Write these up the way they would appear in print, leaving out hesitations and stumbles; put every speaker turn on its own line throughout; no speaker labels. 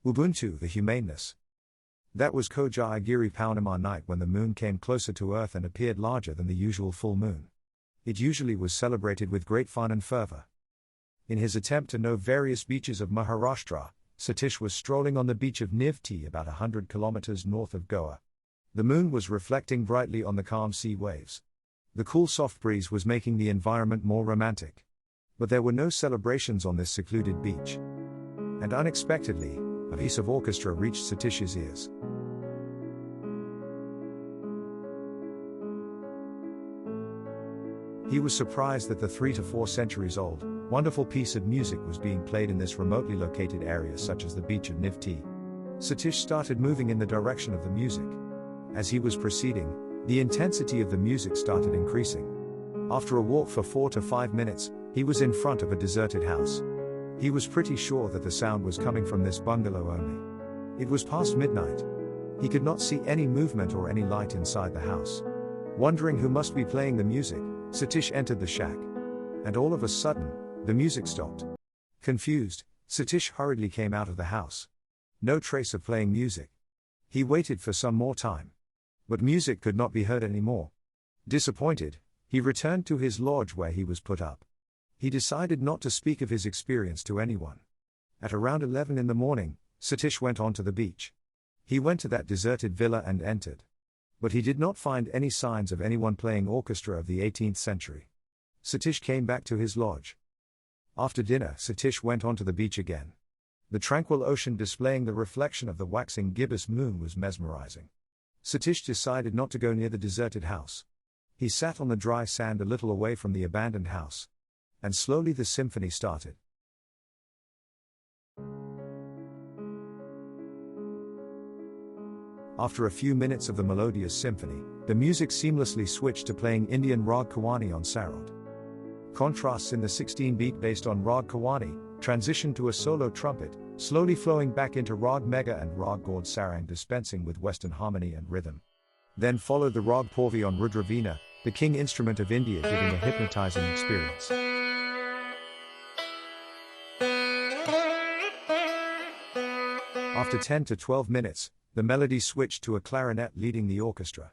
Ubuntu, the humaneness. That was Koja Agiri Pounama night when the moon came closer to Earth and appeared larger than the usual full moon. It usually was celebrated with great fun and fervor. In his attempt to know various beaches of Maharashtra, Satish was strolling on the beach of Nivti about 100 kilometers north of Goa. The moon was reflecting brightly on the calm sea waves. The cool soft breeze was making the environment more romantic. But there were no celebrations on this secluded beach. And unexpectedly, a piece of orchestra reached Satish's ears. He was surprised that the 3 to 4 centuries old, wonderful piece of music was being played in this remotely located area such as the beach of Nivti. Satish started moving in the direction of the music. As he was proceeding, the intensity of the music started increasing. After a walk for 4 to 5 minutes, he was in front of a deserted house. He was pretty sure that the sound was coming from this bungalow only. It was past midnight. He could not see any movement or any light inside the house. Wondering who must be playing the music, Satish entered the shack. And all of a sudden, the music stopped. Confused, Satish hurriedly came out of the house. No trace of playing music. He waited for some more time. But music could not be heard anymore. Disappointed, he returned to his lodge where he was put up. He decided not to speak of his experience to anyone. At around 11 in the morning, Satish went on to the beach. He went to that deserted villa and entered. But he did not find any signs of anyone playing orchestra of the 18th century. Satish came back to his lodge. After dinner, Satish went onto the beach again. The tranquil ocean displaying the reflection of the waxing gibbous moon was mesmerizing. Satish decided not to go near the deserted house. He sat on the dry sand a little away from the abandoned house. And slowly the symphony started. After a few minutes of the melodious symphony, the music seamlessly switched to playing Indian Rag Kawani on sarod. Contrasts in the 16-beat based on Rag Kawani transitioned to a solo trumpet, slowly flowing back into Rag Mega and Rag Gaud Sarang, dispensing with Western harmony and rhythm. Then followed the Rag Purvi on Rudravina, the king instrument of India, giving a hypnotizing experience. After 10 to 12 minutes, the melody switched to a clarinet leading the orchestra.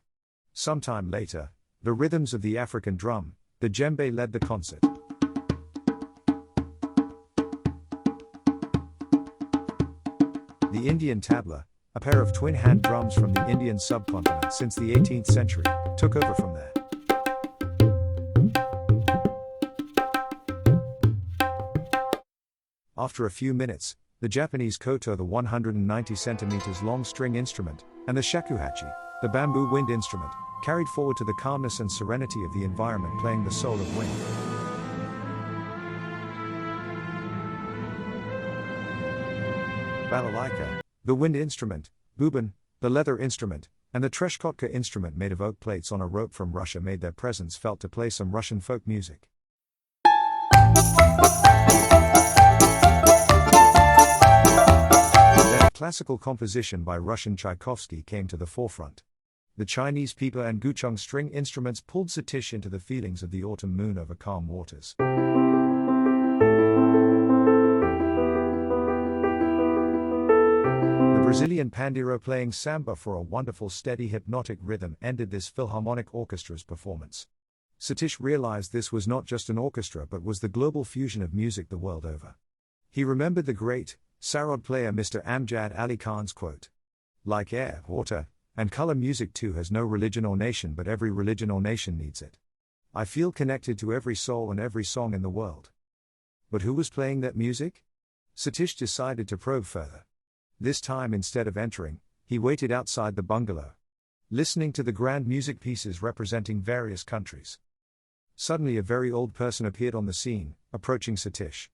Sometime later, the rhythms of the African drum, the djembe, led the concert. The Indian tabla, a pair of twin-hand drums from the Indian subcontinent since the 18th century, took over from there. After a few minutes, the Japanese koto, the 190 centimeters long string instrument, and the shakuhachi, the bamboo wind instrument, carried forward to the calmness and serenity of the environment, playing the soul of wind. Balalaika, the wind instrument, buban, the leather instrument, and the treshkotka instrument made of oak plates on a rope from Russia made their presence felt to play some Russian folk music. Classical composition by Russian Tchaikovsky came to the forefront. The Chinese pipa and gucheng string instruments pulled Satish into the feelings of the autumn moon over calm waters. The Brazilian pandeiro playing samba for a wonderful steady hypnotic rhythm ended this Philharmonic Orchestra's performance. Satish realized this was not just an orchestra but was the global fusion of music the world over. He remembered the great sarod player Mr. Amjad Ali Khan's quote. Like air, water, and color, music too has no religion or nation, but every religion or nation needs it. I feel connected to every soul and every song in the world. But who was playing that music? Satish decided to probe further. This time, instead of entering, he waited outside the bungalow, listening to the grand music pieces representing various countries. Suddenly a very old person appeared on the scene, approaching Satish.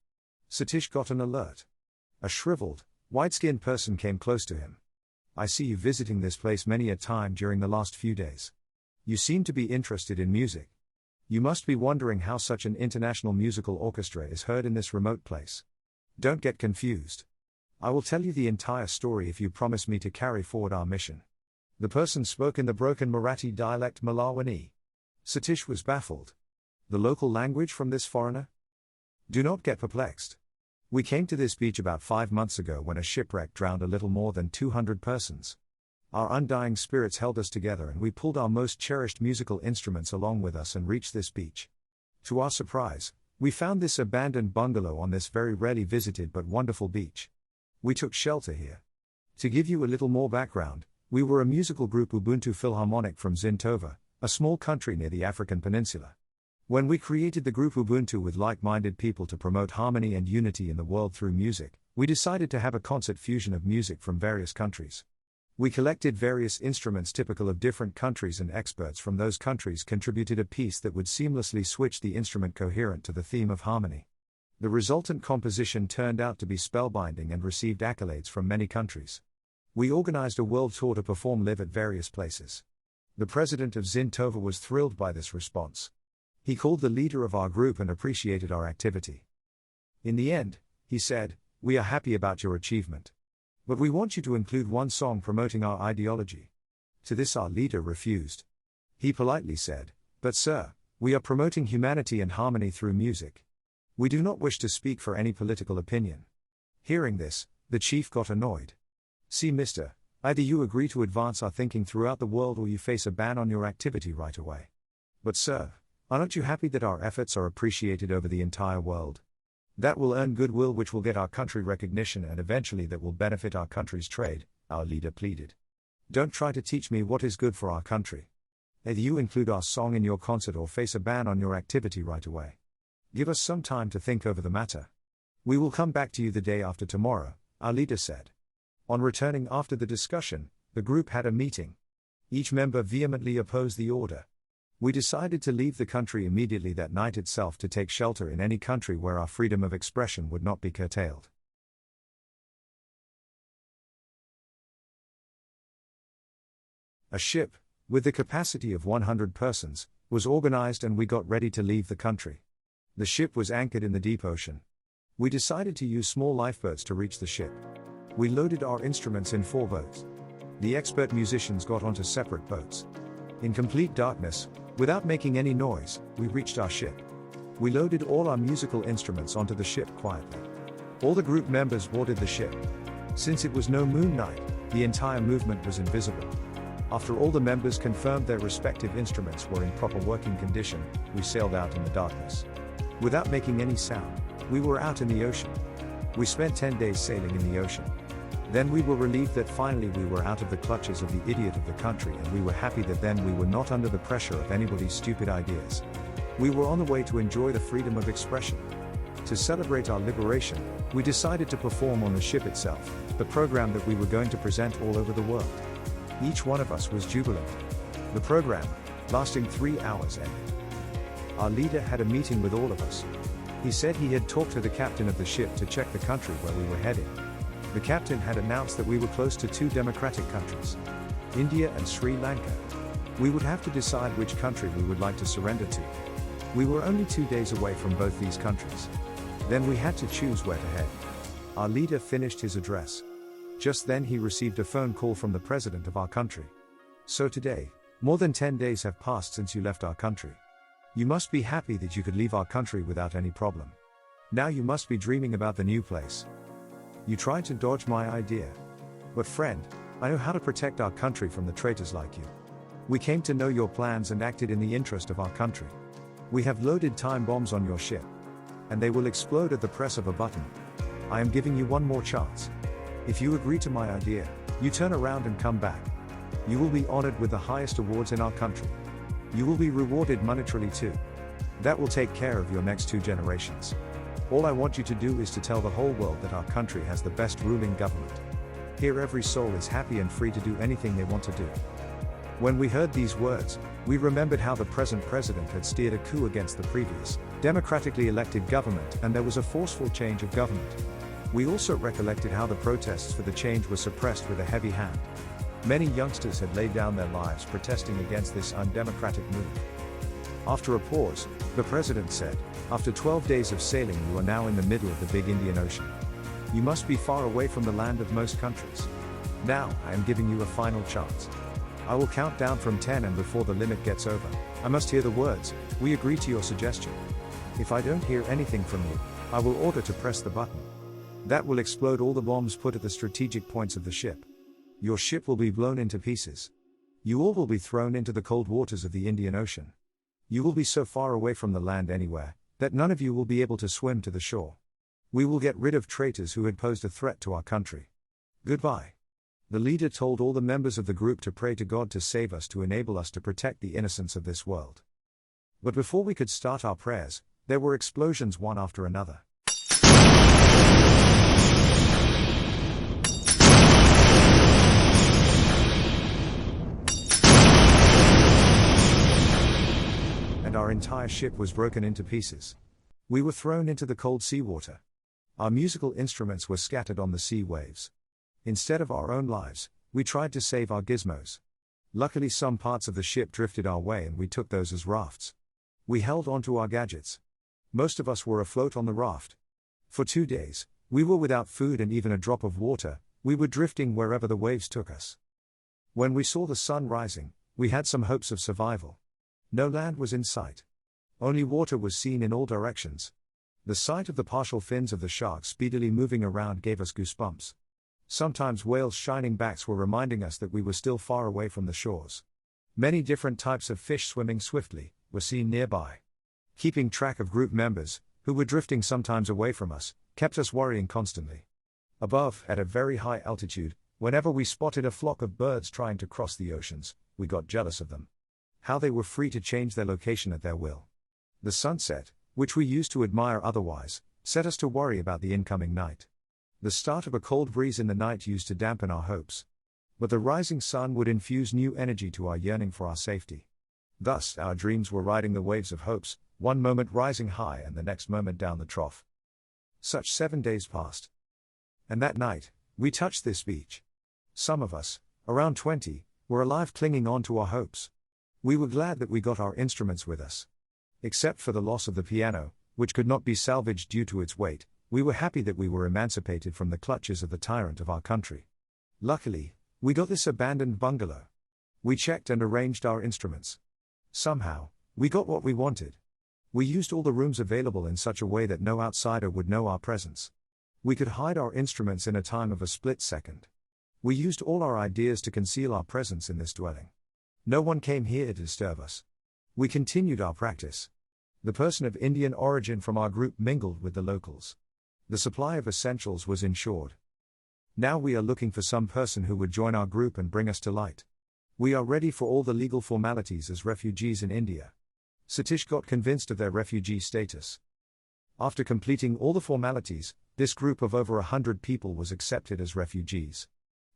Satish got an alert. A shriveled, white-skinned person came close to him. I see you visiting this place many a time during the last few days. You seem to be interested in music. You must be wondering how such an international musical orchestra is heard in this remote place. Don't get confused. I will tell you the entire story if you promise me to carry forward our mission. The person spoke in the broken Marathi dialect Malawani. Satish was baffled. The local language from this foreigner? Do not get perplexed. We came to this beach about 5 months ago when a shipwreck drowned a little more than 200 persons. Our undying spirits held us together and we pulled our most cherished musical instruments along with us and reached this beach. To our surprise, we found this abandoned bungalow on this very rarely visited but wonderful beach. We took shelter here. To give you a little more background, we were a musical group Ubuntu Philharmonic from Zintova, a small country near the African peninsula. When we created the group Ubuntu with like-minded people to promote harmony and unity in the world through music, we decided to have a concert fusion of music from various countries. We collected various instruments typical of different countries and experts from those countries contributed a piece that would seamlessly switch the instrument coherent to the theme of harmony. The resultant composition turned out to be spellbinding and received accolades from many countries. We organized a world tour to perform live at various places. The president of Zintova was thrilled by this response. He called the leader of our group and appreciated our activity. In the end, he said, "We are happy about your achievement. But we want you to include one song promoting our ideology." To this our leader refused. He politely said, "But sir, we are promoting humanity and harmony through music. We do not wish to speak for any political opinion." Hearing this, the chief got annoyed. "See mister, either you agree to advance our thinking throughout the world or you face a ban on your activity right away. But sir, aren't you happy that our efforts are appreciated over the entire world? That will earn goodwill which will get our country recognition and eventually that will benefit our country's trade," our leader pleaded. "Don't try to teach me what is good for our country. Either you include our song in your concert or face a ban on your activity right away. Give us some time to think over the matter. We will come back to you the day after tomorrow," our leader said. On returning after the discussion, the group had a meeting. Each member vehemently opposed the order. We decided to leave the country immediately that night itself to take shelter in any country where our freedom of expression would not be curtailed. A ship, with the capacity of 100 persons, was organized and we got ready to leave the country. The ship was anchored in the deep ocean. We decided to use small lifeboats to reach the ship. We loaded our instruments in 4 boats. The expert musicians got onto separate boats. In complete darkness, without making any noise, we reached our ship. We loaded all our musical instruments onto the ship quietly. All the group members boarded the ship. Since it was no moon night, the entire movement was invisible. After all the members confirmed their respective instruments were in proper working condition, we sailed out in the darkness. Without making any sound, we were out in the ocean. We spent 10 days sailing in the ocean. Then we were relieved that finally we were out of the clutches of the idiot of the country and we were happy that then we were not under the pressure of anybody's stupid ideas. We were on the way to enjoy the freedom of expression. To celebrate our liberation, we decided to perform on the ship itself, the program that we were going to present all over the world. Each one of us was jubilant. The program, lasting 3 hours ended. Our leader had a meeting with all of us. He said he had talked to the captain of the ship to check the country where we were heading. The captain had announced that we were close to 2 democratic countries, India and Sri Lanka. We would have to decide which country we would like to surrender to. We were only 2 days away from both these countries. Then we had to choose where to head. Our leader finished his address. Just then he received a phone call from the president of our country. "So today, more than 10 days have passed since you left our country. You must be happy that you could leave our country without any problem. Now you must be dreaming about the new place. You tried to dodge my idea. But friend, I know how to protect our country from the traitors like you. We came to know your plans and acted in the interest of our country. We have loaded time bombs on your ship. And they will explode at the press of a button. I am giving you one more chance. If you agree to my idea, you turn around and come back. You will be honored with the highest awards in our country. You will be rewarded monetarily too. That will take care of your next 2 generations. All I want you to do is to tell the whole world that our country has the best ruling government. Here every soul is happy and free to do anything they want to do." When we heard these words, we remembered how the present president had steered a coup against the previous, democratically elected government and there was a forceful change of government. We also recollected how the protests for the change were suppressed with a heavy hand. Many youngsters had laid down their lives protesting against this undemocratic move. After a pause, the president said, "After 12 days of sailing you are now in the middle of the big Indian Ocean. You must be far away from the land of most countries. Now, I am giving you a final chance. I will count down from 10 and before the limit gets over, I must hear the words, 'We agree to your suggestion.' If I don't hear anything from you, I will order to press the button. That will explode all the bombs put at the strategic points of the ship. Your ship will be blown into pieces. You all will be thrown into the cold waters of the Indian Ocean. You will be so far away from the land anywhere, that none of you will be able to swim to the shore. We will get rid of traitors who had posed a threat to our country. Goodbye. The leader told all the members of the group to pray to God to save us, to enable us to protect the innocence of this world. But before we could start our prayers, there were explosions one after another. And our entire ship was broken into pieces. We were thrown into the cold seawater. Our musical instruments were scattered on the sea waves. Instead of our own lives, we tried to save our gizmos. Luckily, some parts of the ship drifted our way and we took those as rafts. We held onto our gadgets. Most of us were afloat on the raft. For 2 days, we were without food and even a drop of water. We were drifting wherever the waves took us. When we saw the sun rising, we had some hopes of survival. No land was in sight. Only water was seen in all directions. The sight of the partial fins of the sharks speedily moving around gave us goosebumps. Sometimes whales' shining backs were reminding us that we were still far away from the shores. Many different types of fish swimming swiftly were seen nearby. Keeping track of group members, who were drifting sometimes away from us, kept us worrying constantly. Above, at a very high altitude, whenever we spotted a flock of birds trying to cross the oceans, we got jealous of them. How they were free to change their location at their will. The sunset, which we used to admire otherwise, set us to worry about the incoming night. The start of a cold breeze in the night used to dampen our hopes. But the rising sun would infuse new energy to our yearning for our safety. Thus, our dreams were riding the waves of hopes, one moment rising high and the next moment down the trough. Such 7 days passed. And that night, we touched this beach. Some of us, around 20, were alive, clinging on to our hopes. We were glad that we got our instruments with us. Except for the loss of the piano, which could not be salvaged due to its weight, we were happy that we were emancipated from the clutches of the tyrant of our country. Luckily, we got this abandoned bungalow. We checked and arranged our instruments. Somehow, we got what we wanted. We used all the rooms available in such a way that no outsider would know our presence. We could hide our instruments in a time of a split second. We used all our ideas to conceal our presence in this dwelling. No one came here to disturb us. We continued our practice. The person of Indian origin from our group mingled with the locals. The supply of essentials was ensured. Now we are looking for some person who would join our group and bring us to light. We are ready for all the legal formalities as refugees in India. Satish got convinced of their refugee status. After completing all the formalities, this group of over 100 people was accepted as refugees.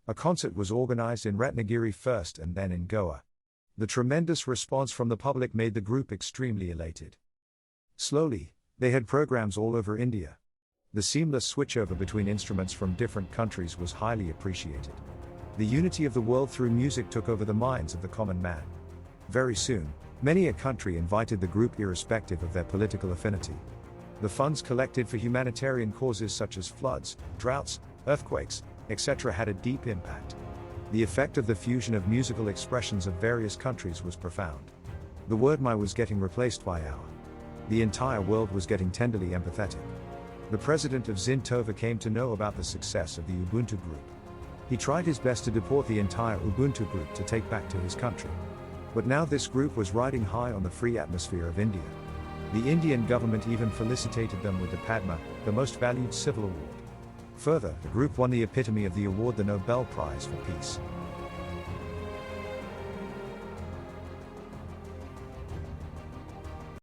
A concert was organized in Ratnagiri first and then in Goa. The tremendous response from the public made the group extremely elated. Slowly, they had programs all over India. The seamless switchover between instruments from different countries was highly appreciated. The unity of the world through music took over the minds of the common man. Very soon, many a country invited the group irrespective of their political affinity. The funds collected for humanitarian causes such as floods, droughts, earthquakes, etc. had a deep impact. The effect of the fusion of musical expressions of various countries was profound. The word "my" was getting replaced by "our." The entire world was getting tenderly empathetic. The president of Zintova came to know about the success of the Ubuntu group. He tried his best to deport the entire Ubuntu group to take back to his country. But now this group was riding high on the free atmosphere of India. The Indian government even felicitated them with the Padma, the most valued civil award. Further, the group won the epitome of the award, the Nobel Prize for Peace.